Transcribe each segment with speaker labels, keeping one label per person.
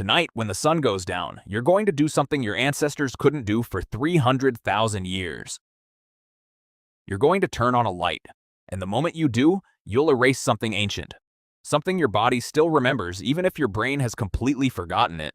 Speaker 1: Tonight, when the sun goes down, you're going to do something your ancestors couldn't do for 300,000 years. You're going to turn on a light, and the moment you do, you'll erase something ancient. Something your body still remembers even if your brain has completely forgotten it.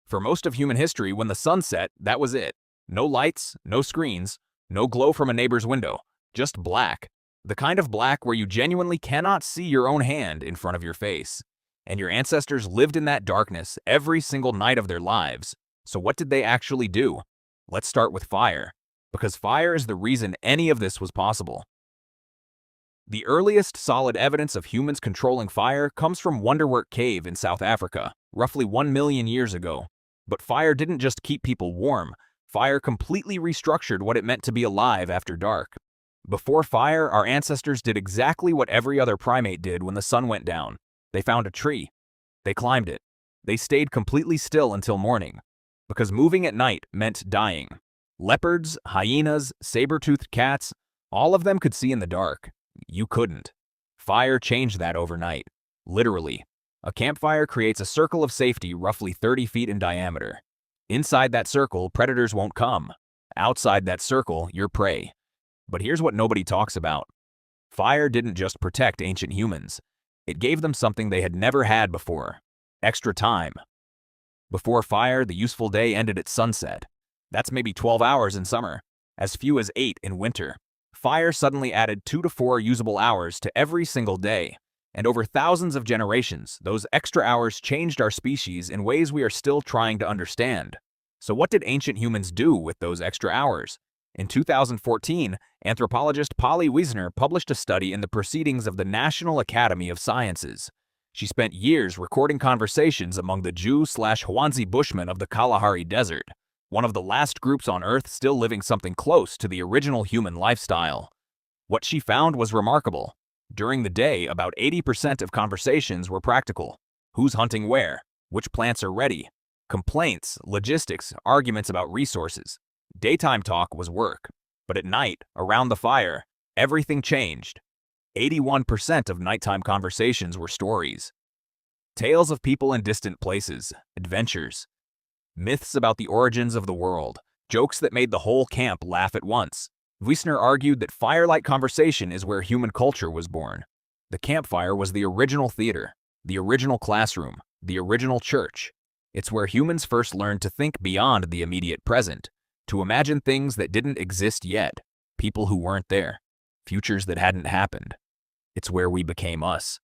Speaker 1: For most of human history, when the sun set, that was it. No lights, no screens, no glow from a neighbor's window, just black. The kind of black where you genuinely cannot see your own hand in front of your face. And your ancestors lived in that darkness every single night of their lives. So what did they actually do? Let's start with fire, because fire is the reason any of this was possible. The earliest solid evidence of humans controlling fire comes from Wonderwerk Cave in South Africa, roughly 1 million years ago. But fire didn't just keep people warm, fire completely restructured what it meant to be alive after dark. Before fire, our ancestors did exactly what every other primate did when the sun went down. They found a tree. They climbed it. They stayed completely still until morning, because moving at night meant dying. Leopards, hyenas, saber-toothed cats, all of them could see in the dark. You couldn't. Fire changed that overnight. Literally. A campfire creates a circle of safety roughly 30 feet in diameter. Inside that circle, predators won't come. Outside that circle, you're prey. But here's what nobody talks about. Fire didn't just protect ancient humans. It gave them something they had never had before: extra time. Before fire, the useful day ended at sunset. That's maybe 12 hours in summer, as few as 8 in winter. Fire suddenly added 2 to 4 usable hours to every single day. And over thousands of generations, those extra hours changed our species in ways we are still trying to understand. So what did ancient humans do with those extra hours? In 2014, anthropologist Wiessner published a study in the Proceedings of the National Academy of Sciences. She spent years recording conversations among the Jew/Hwanzi Bushmen of the Kalahari Desert, one of the last groups on Earth still living something close to the original human lifestyle. What she found was remarkable. During the day, about 80% of conversations were practical. Who's hunting where? Which plants are ready? Complaints, logistics, arguments about resources. Daytime talk was work. But at night, around the fire, everything changed. 81% of nighttime conversations were stories. Tales of people in distant places, adventures. Myths about the origins of the world, jokes that made the whole camp laugh at once. Wiessner argued that firelight conversation is where human culture was born. The campfire was the original theater, the original classroom, the original church. It's where humans first learned to think beyond the immediate present, to imagine things that didn't exist yet, people who weren't there, futures that hadn't happened. It's where we became us.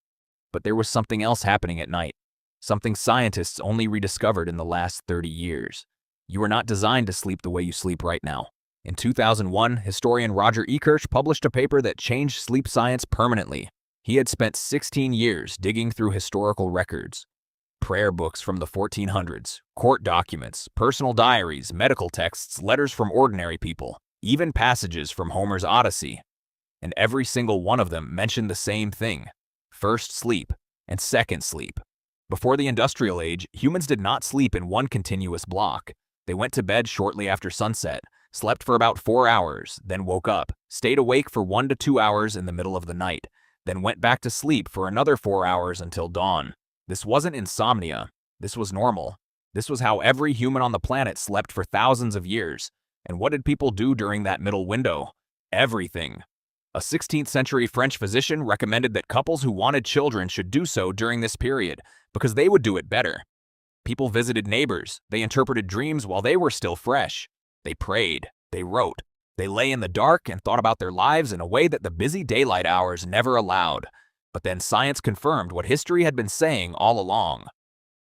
Speaker 1: But there was something else happening at night, something scientists only rediscovered in the last 30 years. You are not designed to sleep the way you sleep right now. In 2001, historian Roger Ekirch published a paper that changed sleep science permanently. He had spent 16 years digging through historical records. Prayer books from the 1400s, court documents, personal diaries, medical texts, letters from ordinary people, even passages from Homer's Odyssey. And every single one of them mentioned the same thing: first sleep and second sleep. Before the industrial age, humans did not sleep in one continuous block. They went to bed shortly after sunset, slept for about 4 hours, then woke up, stayed awake for 1 to 2 hours in the middle of the night, then went back to sleep for another 4 hours until dawn. This wasn't insomnia. This was normal. This was how every human on the planet slept for thousands of years. And what did people do during that middle window? Everything. A 16th century French physician recommended that couples who wanted children should do so during this period, because they would do it better. People visited neighbors. They interpreted dreams while they were still fresh. They prayed. They wrote. They lay in the dark and thought about their lives in a way that the busy daylight hours never allowed. But then science confirmed what history had been saying all along.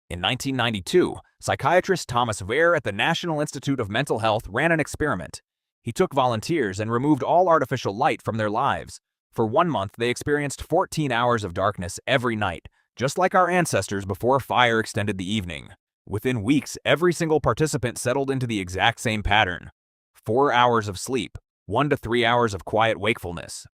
Speaker 1: In 1992, psychiatrist Thomas Wehr at the National Institute of Mental Health ran an experiment. He took volunteers and removed all artificial light from their lives. For 1 month, they experienced 14 hours of darkness every night, just like our ancestors before fire extended the evening. Within weeks, every single participant settled into the exact same pattern. 4 hours of sleep, 1 to 3 hours of quiet wakefulness,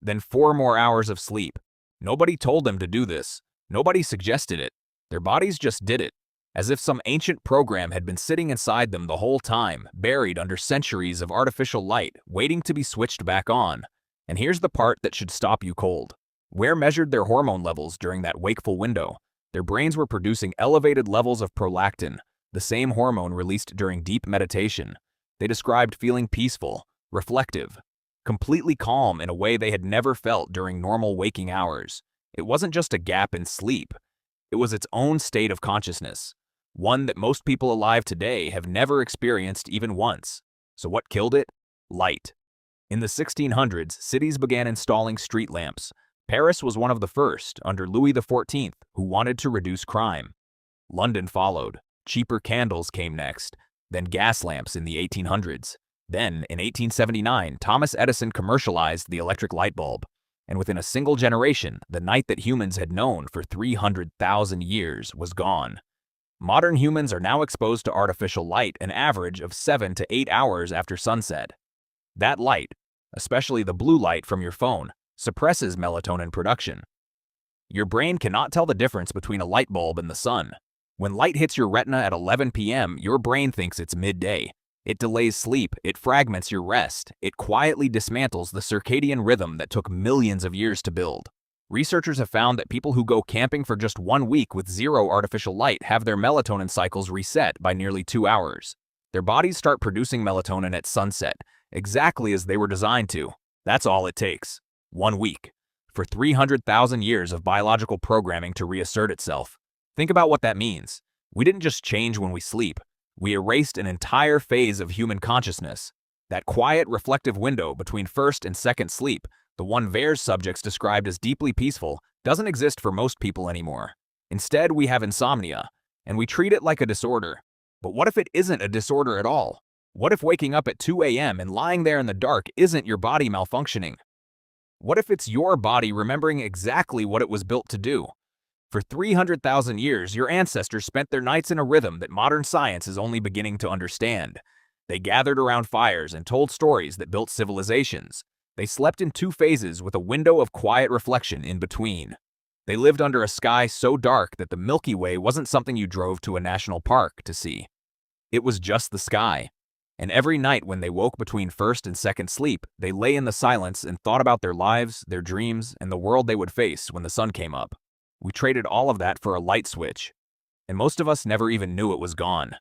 Speaker 1: then 4 more hours of sleep. Nobody told them to do this. Nobody suggested it. Their bodies just did it, as if some ancient program had been sitting inside them the whole time, buried under centuries of artificial light, waiting to be switched back on. And here's the part that should stop you cold. Wehr measured their hormone levels during that wakeful window. Their brains were producing elevated levels of prolactin, the same hormone released during deep meditation. They described feeling peaceful, reflective, completely calm in a way they had never felt during normal waking hours. It wasn't just a gap in sleep. It was its own state of consciousness, one that most people alive today have never experienced even once. So what killed it? Light. In the 1600s, cities began installing street lamps. Paris was one of the first, under Louis XIV, who wanted to reduce crime. London followed. Cheaper candles came next, then gas lamps in the 1800s. Then, in 1879, Thomas Edison commercialized the electric light bulb. And within a single generation, the night that humans had known for 300,000 years was gone. Modern humans are now exposed to artificial light an average of 7 to 8 hours after sunset. That light, especially the blue light from your phone, suppresses melatonin production. Your brain cannot tell the difference between a light bulb and the sun. When light hits your retina at 11 p.m., your brain thinks it's midday. It delays sleep, it fragments your rest, it quietly dismantles the circadian rhythm that took millions of years to build. Researchers have found that people who go camping for just 1 week with zero artificial light have their melatonin cycles reset by nearly 2 hours. Their bodies start producing melatonin at sunset, exactly as they were designed to. That's all it takes. 1 week. For 300,000 years of biological programming to reassert itself. Think about what that means. We didn't just change when we sleep. We erased an entire phase of human consciousness. That quiet, reflective window between first and second sleep, the one Vare's subjects described as deeply peaceful, doesn't exist for most people anymore. Instead, we have insomnia, and we treat it like a disorder. But what if it isn't a disorder at all? What if waking up at 2 a.m. and lying there in the dark isn't your body malfunctioning? What if it's your body remembering exactly what it was built to do? For 300,000 years, your ancestors spent their nights in a rhythm that modern science is only beginning to understand. They gathered around fires and told stories that built civilizations. They slept in 2 phases with a window of quiet reflection in between. They lived under a sky so dark that the Milky Way wasn't something you drove to a national park to see. It was just the sky. And every night when they woke between first and second sleep, they lay in the silence and thought about their lives, their dreams, and the world they would face when the sun came up. We traded all of that for a light switch. And most of us never even knew it was gone.